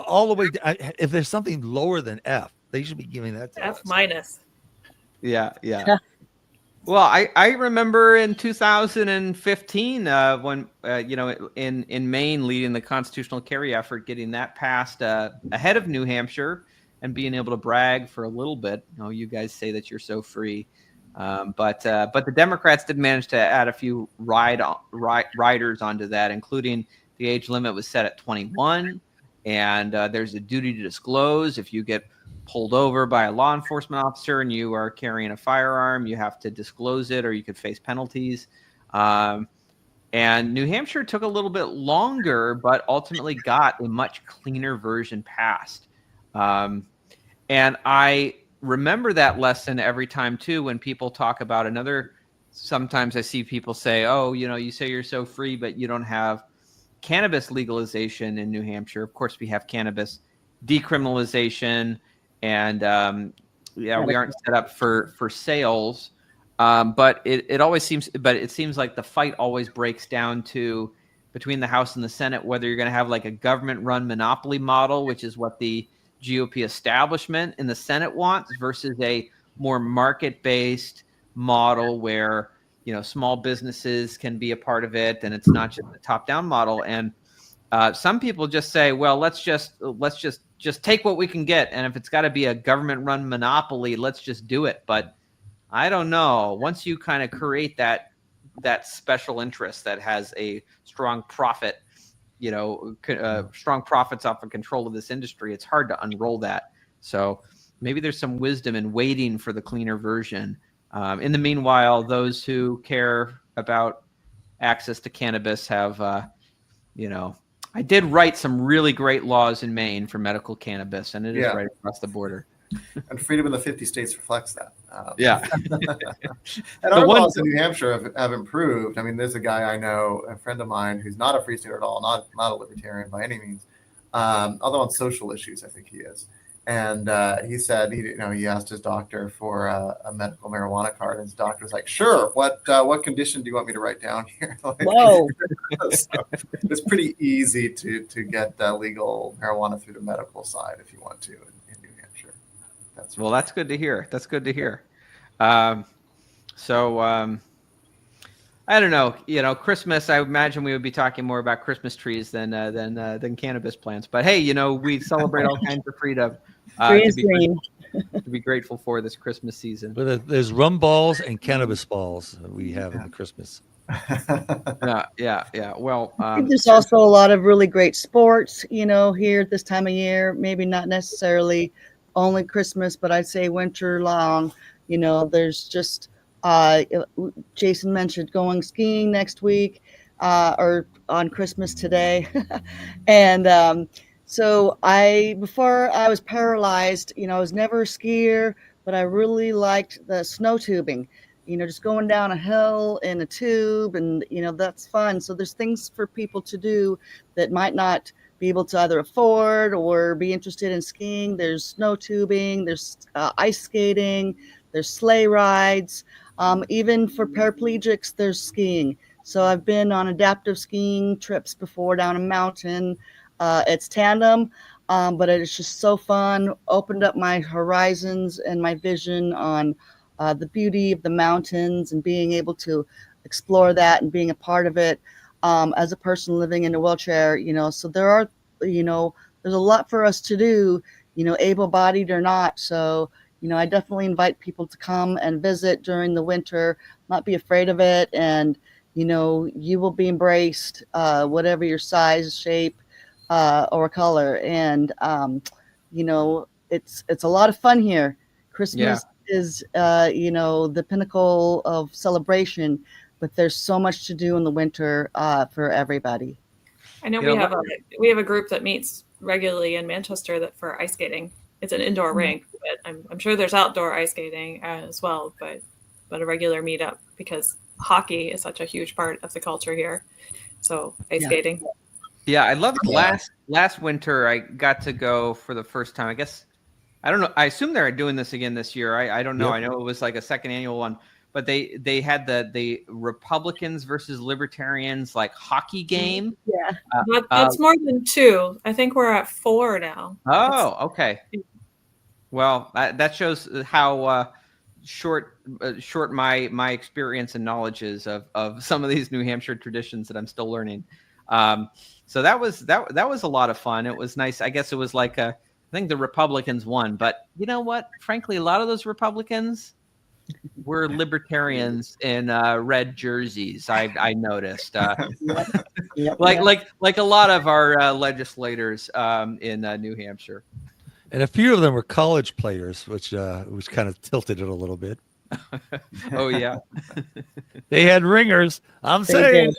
all the way. If there's something lower than F, they should be giving that to F-. us. Yeah. Well, I remember in 2015 when in Maine leading the constitutional carry effort, getting that passed ahead of New Hampshire and being able to brag for a little bit. You guys say that you're so free, but the Democrats did manage to add a few riders onto that, including the age limit was set at 21, and there's a duty to disclose if you get pulled over by a law enforcement officer and you are carrying a firearm, you have to disclose it or you could face penalties. And New Hampshire took a little bit longer, but ultimately got a much cleaner version passed. And I remember that lesson every time too, when people talk about sometimes I see people say, oh, you say you're so free, but you don't have cannabis legalization in New Hampshire. Of course, we have cannabis decriminalization. And we aren't set up for sales, but it seems like the fight always breaks down to between the House and the Senate whether you're going to have like a government-run monopoly model, which is what the GOP establishment in the Senate wants, versus a more market-based model where small businesses can be a part of it, and it's not just a top-down model. And some people just say, well, let's just take what we can get. And if it's got to be a government run monopoly, let's just do it. But I don't know. Once you kind of create that special interest that has a strong profit, strong profits off of control of this industry, it's hard to unroll that. So maybe there's some wisdom in waiting for the cleaner version. In the meanwhile, those who care about access to cannabis have, I did write some really great laws in Maine for medical cannabis, and it is right across the border. And freedom in the 50 states reflects that. And The our one- laws in New Hampshire have improved. I mean, there's a guy I know, a friend of mine, who's not a free state at all, not a libertarian by any means, although on social issues, I think he is. And he said, he asked his doctor for a medical marijuana card, and his doctor was like, "Sure. What condition do you want me to write down here?" Whoa. So it's pretty easy to get legal marijuana through the medical side if you want to in New Hampshire. That's good to hear. That's good to hear. I don't know. Christmas. I imagine we would be talking more about Christmas trees than cannabis plants. But hey, we celebrate all kinds of freedom. To be grateful for this Christmas season. But there's rum balls and cannabis balls we have in the Christmas. Yeah. Well, I think there's also a lot of really great sports, here at this time of year. Maybe not necessarily only Christmas, but I'd say winter long. There's just Jason mentioned going skiing next week or on Christmas today. And so before I was paralyzed, I was never a skier, but I really liked the snow tubing, just going down a hill in a tube, and, that's fun. So there's things for people to do that might not be able to either afford or be interested in skiing. There's snow tubing, there's ice skating, there's sleigh rides. Even for paraplegics, there's skiing. So I've been on adaptive skiing trips before down a mountain. It's tandem, but it's just so fun. Opened up my horizons and my vision on the beauty of the mountains and being able to explore that and being a part of it. as a person living in a wheelchair, so there are, there's a lot for us to do, able-bodied or not. So, I definitely invite people to come and visit during the winter, not be afraid of it. And, you will be embraced, whatever your size, shape, or color. And, it's a lot of fun here. Christmas is, the pinnacle of celebration, but there's so much to do in the winter for everybody. I know we have a group that meets regularly in Manchester that for ice skating. It's an indoor rink, but I'm sure there's outdoor ice skating as well, but a regular meetup because hockey is such a huge part of the culture here. So ice skating. Yeah, I loved last winter. I got to go for the first time. I guess I don't know. I assume they're doing this again this year. I don't know. Yep. I know it was like a second annual one, but they had the Republicans versus Libertarians like hockey game. Yeah, that's more than 2. I think we're at 4 now. Oh, okay. Well, that shows how short my experience and knowledge is of some of these New Hampshire traditions that I'm still learning. So that was a lot of fun. It was nice. I guess it was like I think the Republicans won, but you know what? Frankly, a lot of those Republicans were libertarians in red jerseys. I noticed, like a lot of our legislators in New Hampshire. And a few of them were college players, which kind of tilted it a little bit. Oh yeah, they had ringers. I'm saying.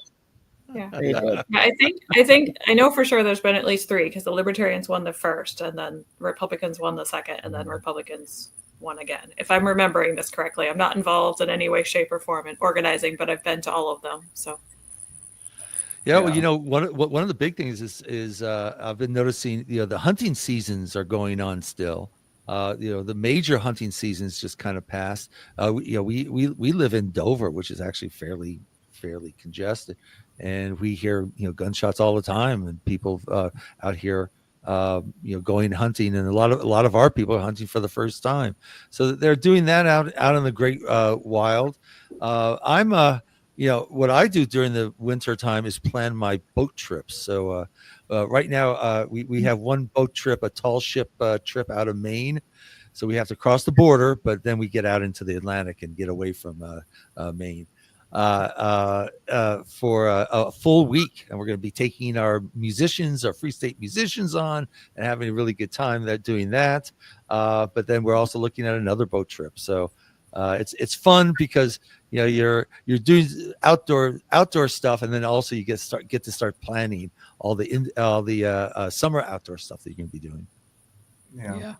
Yeah, I think I know for sure there's been at least 3 because the Libertarians won the first, and then Republicans won the second, and then Republicans won again. If I'm remembering this correctly, I'm not involved in any way, shape, or form in organizing, but I've been to all of them. So. Yeah, well, one of the big things is I've been noticing, the hunting seasons are going on still. The major hunting seasons just kind of passed. We live in Dover, which is actually fairly congested, and we hear gunshots all the time, and people out here going hunting, and a lot of our people are hunting for the first time. So they're doing that out in the great wild. What I do during the winter time is plan my boat trips. So right now we have one boat trip, a tall ship trip out of Maine. So we have to cross the border, but then we get out into the Atlantic and get away from Maine for a full week. And we're going to be taking our Free State musicians on and having a really good time doing that. But then we're also looking at another boat trip. So it's fun because you're doing outdoor stuff, and then also you get to start planning all the summer outdoor stuff that you're going to be doing. Yeah.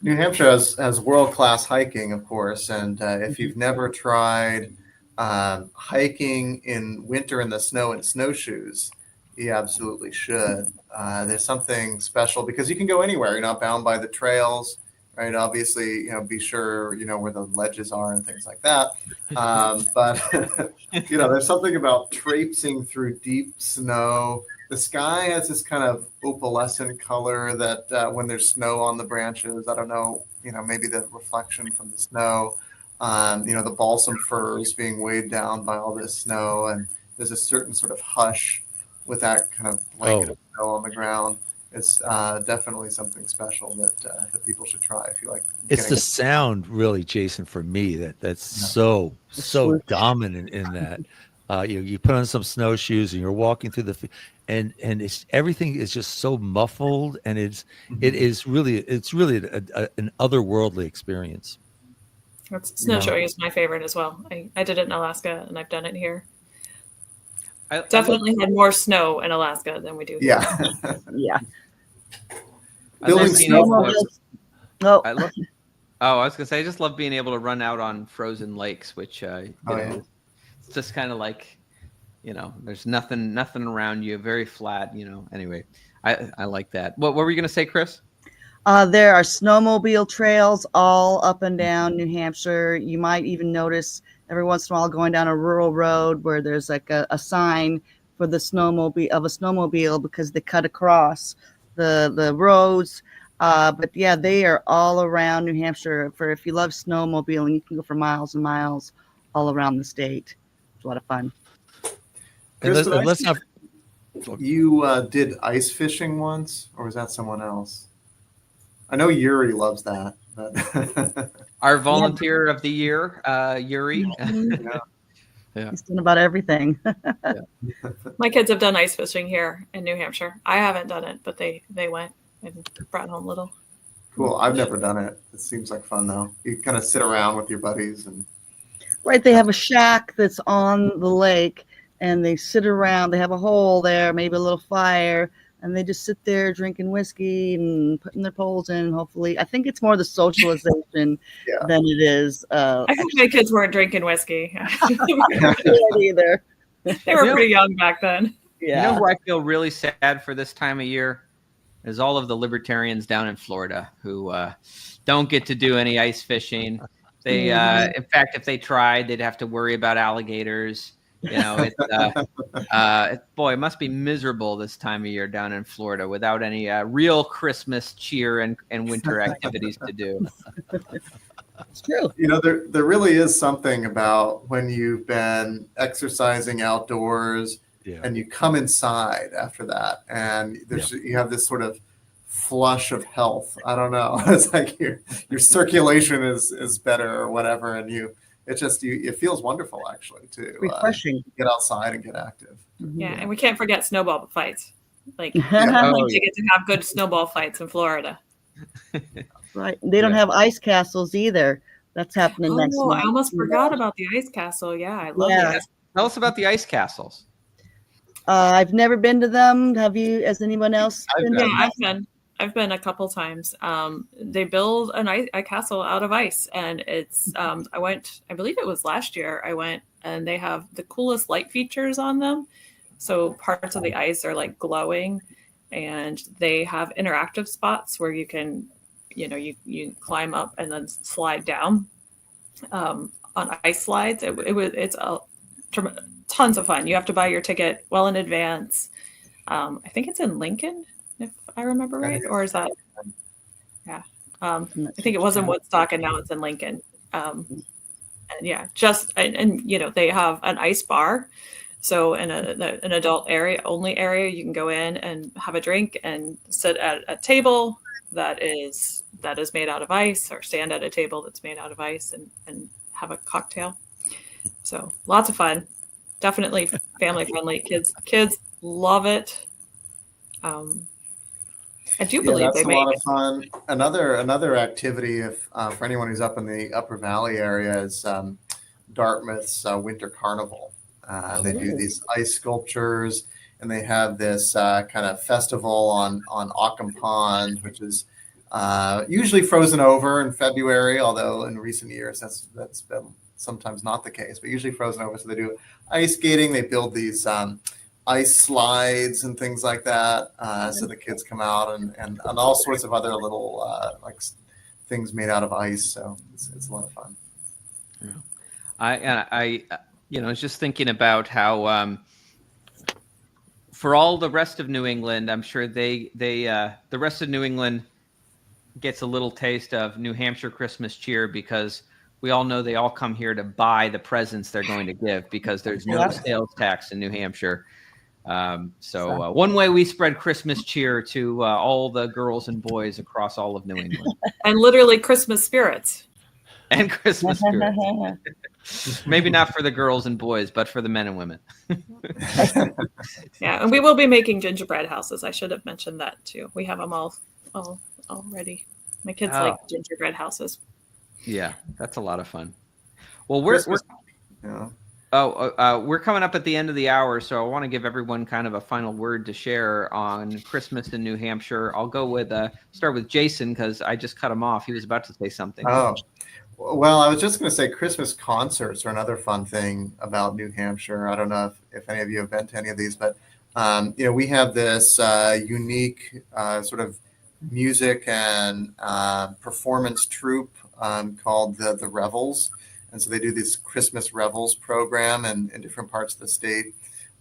New Hampshire has world-class hiking, of course, and if you've never tried hiking in winter in the snow in snowshoes, you absolutely should. There's something special because you can go anywhere. You're not bound by the trails, right? Obviously, be sure where the ledges are and things like that. But there's something about traipsing through deep snow. The sky has this kind of opalescent color that when there's snow on the branches, I don't know, maybe the reflection from the snow, the balsam firs being weighed down by all this snow. And there's a certain sort of hush with that kind of blanket of snow on the ground. It's definitely something special that people should try if you like. It's the sound, really, Jason, for me that's so dominant in that. You put on some snowshoes and you're walking through and everything is just so muffled, and it's really an otherworldly experience. Snow showing is my favorite as well. I did it in Alaska, and I've done it here. I definitely had more snow in Alaska than we do here. Yeah. Building snowboards. I was gonna say I just love being able to run out on frozen lakes, which it's just kind of like there's nothing around you, very flat. Anyway, I like that. What were you gonna say, Chris? There are snowmobile trails all up and down New Hampshire. You might even notice every once in a while going down a rural road where there's like a sign for the snowmobile because they cut across the roads. But yeah, they are all around New Hampshire. For if you love snowmobiling, you can go for miles and miles all around the state. It's a lot of fun. And Kristen, let's have. you did ice fishing once, or was that someone else? I know Yuri loves that. But Our volunteer of the year, Yuri. Mhm. Yeah. He's done about everything. My kids have done ice fishing here in New Hampshire. I haven't done it, but they went and brought home little. Cool. I've never done it. It seems like fun though. You kind of sit around with your buddies and Right, they have a shack that's on the lake, and they sit around. They have a hole there, maybe a little fire, and they just sit there drinking whiskey and putting their poles in. Hopefully, I think it's more the socialization Yeah. than it is. I think my kids weren't drinking whiskey. Either. They were pretty young back then. You know who I feel really sad for this time of year is all of the libertarians down in Florida who don't get to do any ice fishing. They, in fact, if they tried, they'd have to worry about alligators. You know, boy, it must be miserable this time of year down in Florida without any real Christmas cheer and winter activities to do. It's true. you know, there really is something about when you've been exercising outdoors Yeah. and you come inside after that, and you have this sort of flush of health. I don't know. It's like your circulation is better or whatever, and it feels wonderful actually to Refreshing. get outside and get active. Yeah, and we can't forget snowball fights. Like, Yeah. to get to have good snowball fights in Florida. Right. They don't have ice castles either. That's happening next Oh, month. I almost forgot about the ice castle. Yeah, I love Yeah. it. Tell us about the ice castles. I've never been to them. Have you? Has anyone else been to Yeah, them? I've been a couple times. They build a castle out of ice, and it's I went, I believe it was last year. I went, and they have the coolest light features on them. So parts of the ice are like glowing, and they have interactive spots where you can, you climb up and then slide down on ice slides. It's tons of fun. You have to buy your ticket well in advance. I think it's in Lincoln, if I remember right, or is that? Yeah, I think it was in Woodstock, and now it's in Lincoln. And yeah, they have an ice bar. So in an adult area, you can go in and have a drink and sit at a table that is made out of ice, or stand at a table that's made out of ice and have a cocktail. So lots of fun. Definitely family friendly. Kids love it. I do believe that's they a make lot of fun. Another activity, if for anyone who's up in the Upper Valley area, is Dartmouth's Winter Carnival. They do these ice sculptures, and they have this kind of festival on Ockham Pond, which is usually frozen over in February, although in recent years that's been sometimes not the case, but usually frozen over. So they do ice skating. They build these ice slides and things like that. So the kids come out and all sorts of other little like things made out of ice. So it's a lot of fun. Yeah. I was just thinking about how for all the rest of New England, I'm sure the rest of New England gets a little taste of New Hampshire Christmas cheer, because we all know they all come here to buy the presents they're going to give, because there's no sales tax in New Hampshire. So one way we spread Christmas cheer to all the girls and boys across all of New England. and literally Christmas spirits. And Christmas spirit. Maybe not for the girls and boys, but for the men and women. Yeah, and we will be making gingerbread houses. I should have mentioned that too. We have them all already. My kids like gingerbread houses. Yeah, that's a lot of fun. Well, we're coming up at the end of the hour, so I want to give everyone kind of a final word to share on Christmas in New Hampshire. I'll go with start with Jason, because I just cut him off. He was about to say something. Oh, well, I was just going to say Christmas concerts are another fun thing about New Hampshire. I don't know if any of you have been to any of these, but we have this unique sort of music and performance troupe called the Revels. And so they do this Christmas Revels program in different parts of the state.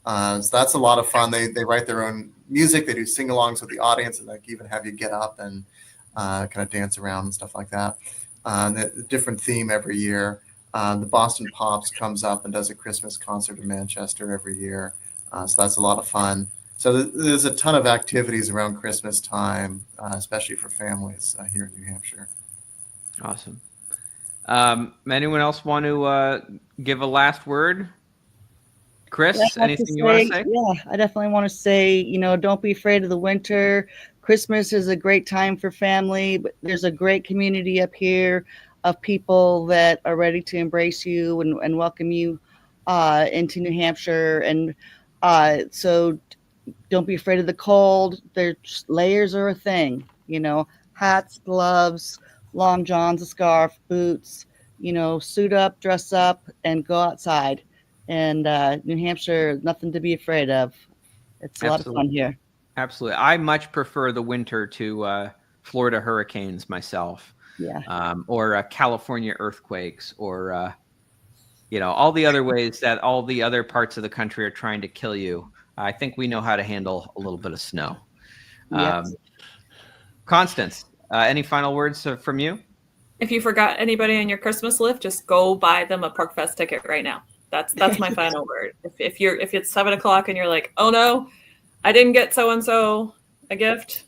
So that's a lot of fun. They write their own music. They do sing-alongs with the audience, and they even have you get up and kind of dance around and stuff like that. A different theme every year. The Boston Pops comes up and does a Christmas concert in Manchester every year. So that's a lot of fun. So there's a ton of activities around Christmas time, especially for families here in New Hampshire. Awesome. Anyone else want to give a last word? Chris, Yeah, I'd like anything you want to say? Yeah, I definitely want to say, don't be afraid of the winter. Christmas is a great time for family, but there's a great community up here of people that are ready to embrace you and welcome you into New Hampshire. And so don't be afraid of the cold. There's layers are a thing, hats, gloves, long johns, a scarf, boots, suit up, dress up, and go outside. And New Hampshire, nothing to be afraid of. It's a lot of fun here. Absolutely. I much prefer the winter to Florida hurricanes myself. Yeah. Or California earthquakes, or all the other ways that all the other parts of the country are trying to kill you. I think we know how to handle a little bit of snow. Yes. Constance, any final words from you? If you forgot anybody on your Christmas list, just go buy them a PorcFest ticket right now. That's my final word. If it's 7:00 and you're like, oh no, I didn't get so and so a gift,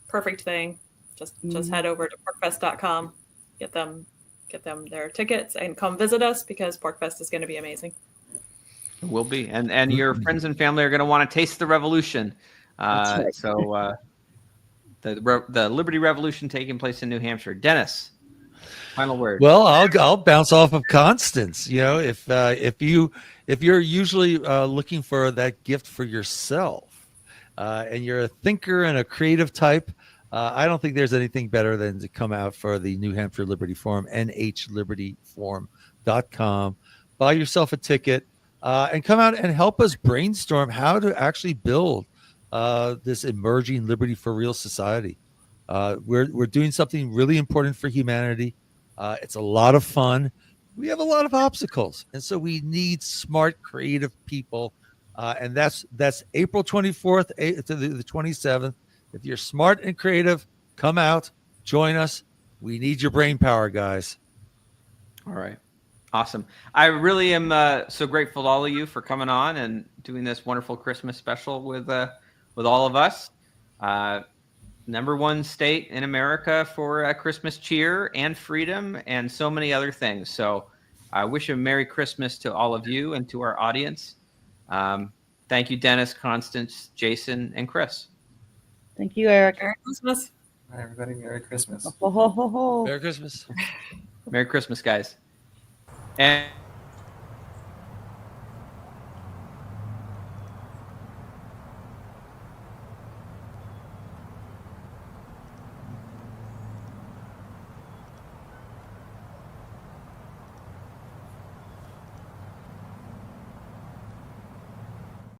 perfect thing. Just head over to porcfest.com, get them their tickets, and come visit us because PorcFest is going to be amazing. It will be, and your friends and family are going to want to taste the revolution. That's right. So the Liberty Revolution taking place in New Hampshire. Dennis, final word. Well, I'll bounce off of Constance. If you're usually looking for that gift for yourself, and you're a thinker and a creative type, I don't think there's anything better than to come out for the New Hampshire Liberty Forum, nhlibertyforum.com. Buy yourself a ticket and come out and help us brainstorm how to actually build this emerging Liberty for Real society. We're doing something really important for humanity. It's a lot of fun. We have a lot of obstacles, and so we need smart, creative people. And that's April 24th to the 27th. If you're smart and creative, come out, join us. We need your brain power, guys. All right. Awesome. I really am so grateful to all of you for coming on and doing this wonderful Christmas special with all of us. #1 state in America for Christmas cheer and freedom and so many other things. So I wish a Merry Christmas to all of you and to our audience. Thank you, Dennis, Constance, Jason, and Chris. Thank you, Eric. Merry Christmas. Hi, everybody. Merry Christmas. Ho, ho, ho, ho. Merry Christmas. Merry Christmas, guys. And